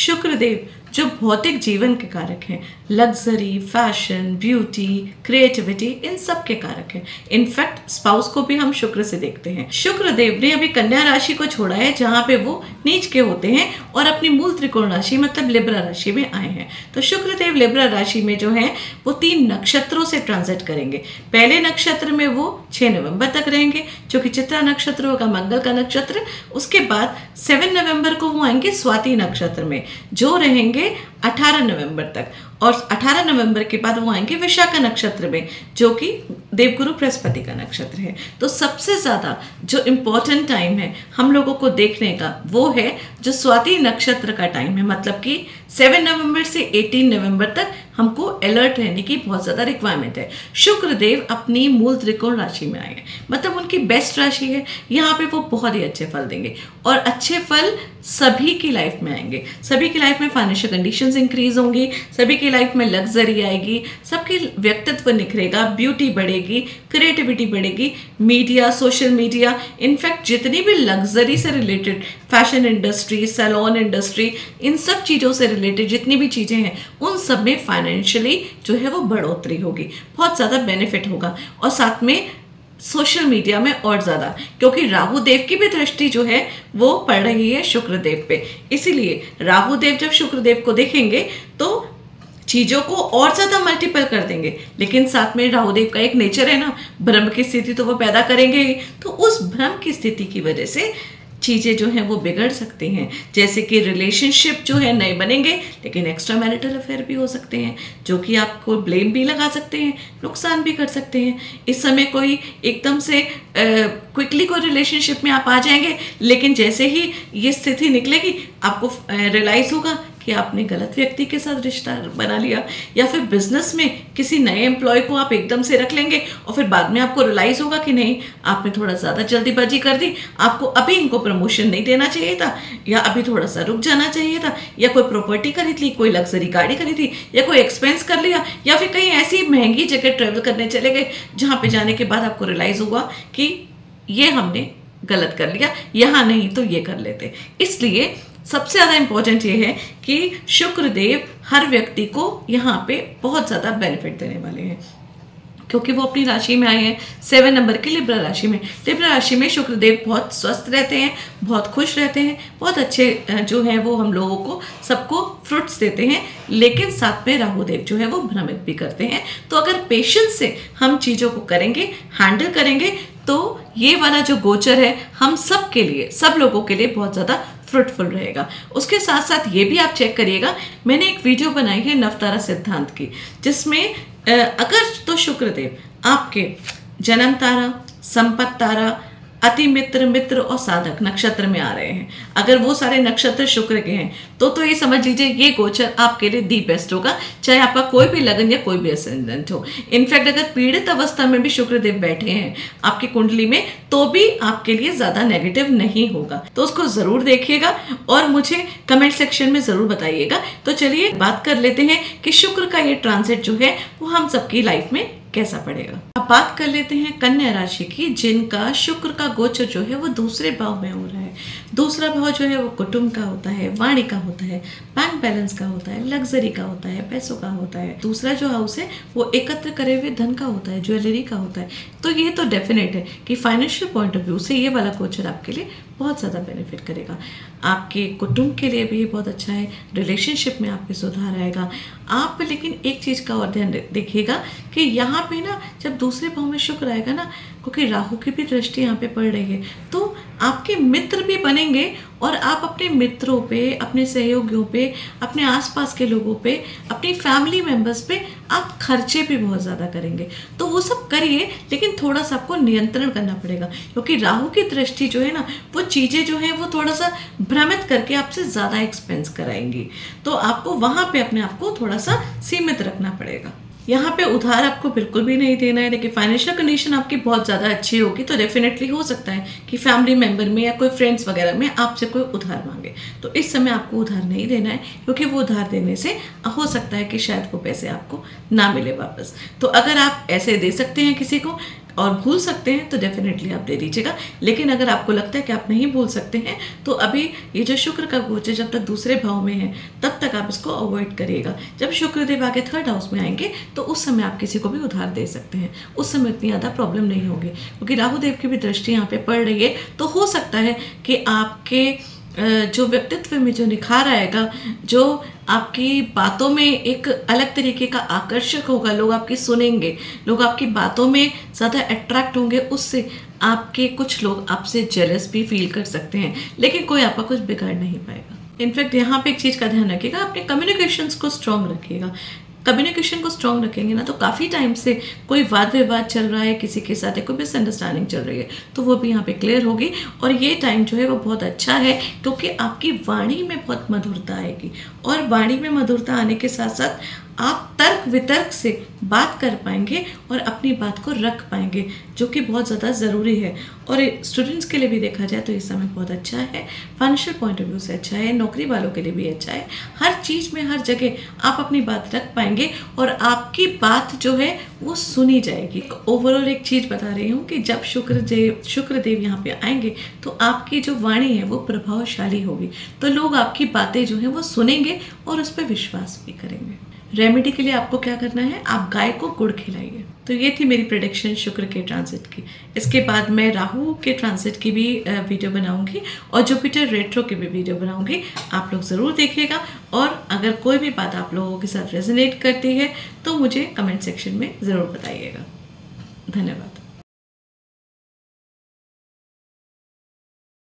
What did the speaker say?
शुक्रदेव जो भौतिक जीवन के कारक हैं, लग्जरी, फैशन, ब्यूटी, क्रिएटिविटी, इन सब के कारक हैं। इनफैक्ट स्पाउस को भी हम शुक्र से देखते हैं। शुक्रदेव ने अभी कन्या राशि को छोड़ा है जहां पे वो नीच के होते हैं और अपनी मूल त्रिकोण राशि मतलब लिब्रा राशि में आए हैं। तो शुक्रदेव लिब्रा राशि में जो है वो 3 नक्षत्रों से ट्रांजिट करेंगे। पहले नक्षत्र में वो 6 नवंबर तक रहेंगे जो कि चित्रा नक्षत्र होगा, मंगल का नक्षत्र। उसके बाद 7 नवंबर को वो आएंगे स्वाति नक्षत्र में जो रहेंगे 18 नवंबर तक, और 18 नवंबर के बाद वो आएंगे विशाखा नक्षत्र में जो कि देवगुरु बृहस्पति का नक्षत्र है। तो सबसे ज़्यादा जो इम्पोर्टेंट टाइम है हम लोगों को देखने का वो है जो स्वाति नक्षत्र का टाइम है, मतलब कि 7 नवंबर से 18 नवंबर तक हमको अलर्ट रहने की बहुत ज़्यादा रिक्वायरमेंट है। शुक्रदेव अपनी मूल त्रिकोण राशि में आए हैं, मतलब उनकी बेस्ट राशि है। यहाँ पे वो बहुत ही अच्छे फल देंगे और अच्छे फल सभी की लाइफ में आएंगे। सभी की लाइफ में फाइनेंशियल कंडीशंस इंक्रीज होंगी, सभी की लाइफ में लग्जरी आएगी, सबकी व्यक्तित्व निखरेगा, ब्यूटी बढ़ेगी, क्रिएटिविटी बढ़ेगी, मीडिया, सोशल मीडिया, इनफैक्ट जितनी भी लग्जरी से related fashion industry, salon industry, इन सब चीज़ों से रिलेटेड जितनी भी चीज़ें हैं उन सब में फाइनेंशियली जो है वो बढ़ोतरी होगी, बहुत ज़्यादा बेनिफिट होगा। और साथ में सोशल मीडिया में और ज़्यादा, क्योंकि राहु देव की भी दृष्टि जो है वो पड़ रही है शुक्रदेव पे, इसीलिए राहु देव जब शुक्रदेव को देखेंगे तो चीज़ों को और ज़्यादा मल्टीपल कर देंगे। लेकिन साथ में राहु देव का एक नेचर है ना, भ्रम की स्थिति तो वो पैदा करेंगे ही, तो उस भ्रम की स्थिति की वजह से चीज़ें जो हैं वो बिगड़ सकती हैं। जैसे कि रिलेशनशिप जो है नए बनेंगे लेकिन एक्स्ट्रा मैरिटल अफेयर भी हो सकते हैं जो कि आपको ब्लेम भी लगा सकते हैं, नुकसान भी कर सकते हैं। इस समय कोई एकदम से क्विकली कोई रिलेशनशिप में आप आ जाएंगे, लेकिन जैसे ही ये स्थिति निकलेगी आपको रियलाइज़ होगा कि आपने गलत व्यक्ति के साथ रिश्ता बना लिया, या फिर बिजनेस में किसी नए एम्प्लॉय को आप एकदम से रख लेंगे और फिर बाद में आपको रियलाइज़ होगा कि नहीं, आपने थोड़ा ज़्यादा जल्दीबाजी कर दी, आपको अभी इनको प्रमोशन नहीं देना चाहिए था, या अभी थोड़ा सा रुक जाना चाहिए था, या कोई प्रॉपर्टी खरीद ली, कोई लग्जरी गाड़ी खरीदी, या कोई एक्सपेंस कर लिया, या फिर कहीं ऐसी महंगी जगह ट्रेवल करने चले गए जहाँ पे जाने के बाद आपको रियलाइज़ हुआ कि ये हमने गलत कर लिया, यहाँ नहीं तो ये कर लेते। इसलिए सबसे ज़्यादा इम्पोर्टेंट ये है कि शुक्रदेव हर व्यक्ति को यहाँ पे बहुत ज़्यादा बेनिफिट देने वाले हैं, क्योंकि वो अपनी राशि में आए हैं 7 नंबर की लिब्रा राशि में। लिब्रा राशि में शुक्रदेव बहुत स्वस्थ रहते हैं, बहुत खुश रहते हैं, बहुत अच्छे जो है वो हम लोगों को सबको फ्रूट्स देते हैं, लेकिन साथ में राहुदेव जो है वो भ्रमित भी करते हैं। तो अगर पेशेंस से हम चीज़ों को करेंगे, हैंडल करेंगे, तो ये वाला जो गोचर है हम सब के लिए, सब लोगों के लिए बहुत ज़्यादा फ्रूटफुल रहेगा। उसके साथ साथ ये भी आप चेक करिएगा, मैंने एक वीडियो बनाई है नवतारा सिद्धांत की, जिसमें अगर तो शुक्रदेव आपके जन्म तारा, संपत्ति तारा, अति मित्र, मित्र और साधक नक्षत्र में आ रहे हैं, अगर वो सारे नक्षत्र शुक्र के हैं तो ये समझ लीजिए ये गोचर आपके लिए दी बेस्ट होगा, चाहे आपका कोई भी लगन या कोई भी असेंडेंट हो। इनफैक्ट अगर पीड़ित अवस्था में भी शुक्रदेव बैठे हैं आपकी कुंडली में तो भी आपके लिए ज़्यादा नेगेटिव नहीं होगा। तो उसको ज़रूर देखिएगा और मुझे कमेंट सेक्शन में ज़रूर बताइएगा। तो चलिए बात कर लेते हैं कि शुक्र का ये ट्रांजिट जो है वो हम सबकी लाइफ में कैसा पड़ेगा। अब बात कर लेते हैं कन्या राशि की, जिनका शुक्र का गोचर जो है वो दूसरे भाव में हो रहा है। दूसरा भाव जो है वो कुटुंब का होता है, वाणी का होता है, बैंक बैलेंस का होता है, लग्जरी का होता है, पैसों का होता है। दूसरा जो हाउस है वो एकत्र करे हुए धन का होता है, ज्वेलरी का होता है। तो ये तो डेफिनेट है कि फाइनेंशियल पॉइंट ऑफ व्यू से ये वाला गोचर आपके लिए बहुत ज़्यादा बेनिफिट करेगा। आपके कुटुंब के लिए भी बहुत अच्छा है, रिलेशनशिप में आपके सुधार आएगा। आप लेकिन एक चीज़ का और ध्यान देखिएगा कि यहाँ पे ना जब दूसरे भाव में शुक्र आएगा ना, क्योंकि राहु की भी दृष्टि यहाँ पे पड़ रही है, तो आपके मित्र भी बनेंगे और आप अपने मित्रों पे, अपने सहयोगियों पे, अपने आसपास के लोगों पे, अपनी फैमिली मेंबर्स पे आप खर्चे भी बहुत ज़्यादा करेंगे। तो वो सब करिए, लेकिन थोड़ा सा आपको नियंत्रण करना पड़ेगा, क्योंकि राहु की दृष्टि जो है ना वो चीज़ें जो है वो थोड़ा सा भ्रमित करके आपसे ज़्यादा एक्सपेंस कराएंगी। तो आपको वहाँ पे अपने आप को थोड़ा सा सीमित रखना पड़ेगा। यहाँ पे उधार आपको बिल्कुल भी नहीं देना है। देखिए फाइनेंशियल कंडीशन आपकी बहुत ज़्यादा अच्छी होगी तो डेफिनेटली हो सकता है कि फैमिली मेंबर में या कोई फ्रेंड्स वगैरह में आपसे कोई उधार मांगे, तो इस समय आपको उधार नहीं देना है, क्योंकि वो उधार देने से हो सकता है कि शायद वो पैसे आपको ना मिले वापस। तो अगर आप ऐसे दे सकते हैं किसी को और भूल सकते हैं तो डेफिनेटली आप दे दीजिएगा। लेकिन अगर आपको लगता है कि आप नहीं भूल सकते हैं तो अभी ये जो शुक्र का गोचर जब तक दूसरे भाव में है तब तक आप इसको अवॉइड करिएगा। जब शुक्रदेव आगे 3rd हाउस में आएंगे तो उस समय आप किसी को भी उधार दे सकते हैं, उस समय इतनी ज़्यादा प्रॉब्लम नहीं होगी, क्योंकि राहु देव की भी दृष्टि यहाँ पे पड़ रही है। तो हो सकता है कि आपके जो व्यक्तित्व में जो निखार आएगा, जो आपकी बातों में एक अलग तरीके का आकर्षक होगा, लोग आपकी सुनेंगे, लोग आपकी बातों में ज़्यादा अट्रैक्ट होंगे, उससे आपके कुछ लोग आपसे जेलस भी फील कर सकते हैं, लेकिन कोई आपका कुछ बिगाड़ नहीं पाएगा। इनफैक्ट यहाँ पे एक चीज़ का ध्यान रखिएगा, अपने कम्युनिकेशंस को स्ट्रॉन्ग रखिएगा। कम्युनिकेशन को स्ट्रॉन्ग रखेंगे ना तो काफ़ी टाइम से कोई वाद विवाद चल रहा है, किसी के साथ कोई मिसअंडरस्टैंडिंग चल रही है, तो वो भी यहाँ पे क्लियर होगी। और ये टाइम जो है वो बहुत अच्छा है, क्योंकि आपकी वाणी में बहुत मधुरता आएगी, और वाणी में मधुरता आने के साथ साथ आप तर्क वितर्क से बात कर पाएंगे और अपनी बात को रख पाएंगे, जो कि बहुत ज़्यादा ज़रूरी है। और स्टूडेंट्स के लिए भी देखा जाए तो इस समय बहुत अच्छा है, फाइनेंशियल पॉइंट ऑफ व्यू से अच्छा है, नौकरी वालों के लिए भी अच्छा है। हर चीज़ में हर जगह आप अपनी बात रख पाएंगे और आपकी बात जो है वो सुनी जाएगी। ओवरऑल एक चीज़ बता रही हूँ कि जब शुक्रदेव यहाँ पे आएंगे तो आपकी जो वाणी है वो प्रभावशाली होगी, तो लोग आपकी बातें जो हैं वो सुनेंगे और उस पर विश्वास भी करेंगे। रेमेडी के लिए आपको क्या करना है, आप गाय को गुड़ खिलाइए। तो ये थी मेरी प्रेडिक्शन शुक्र के ट्रांजिट की। इसके बाद मैं राहु के ट्रांजिट की भी वीडियो बनाऊंगी और जुपिटर रेट्रो की भी वीडियो बनाऊंगी, आप लोग ज़रूर देखिएगा। और अगर कोई भी बात आप लोगों के साथ रेजोनेट करती है तो मुझे कमेंट सेक्शन में ज़रूर बताइएगा। धन्यवाद।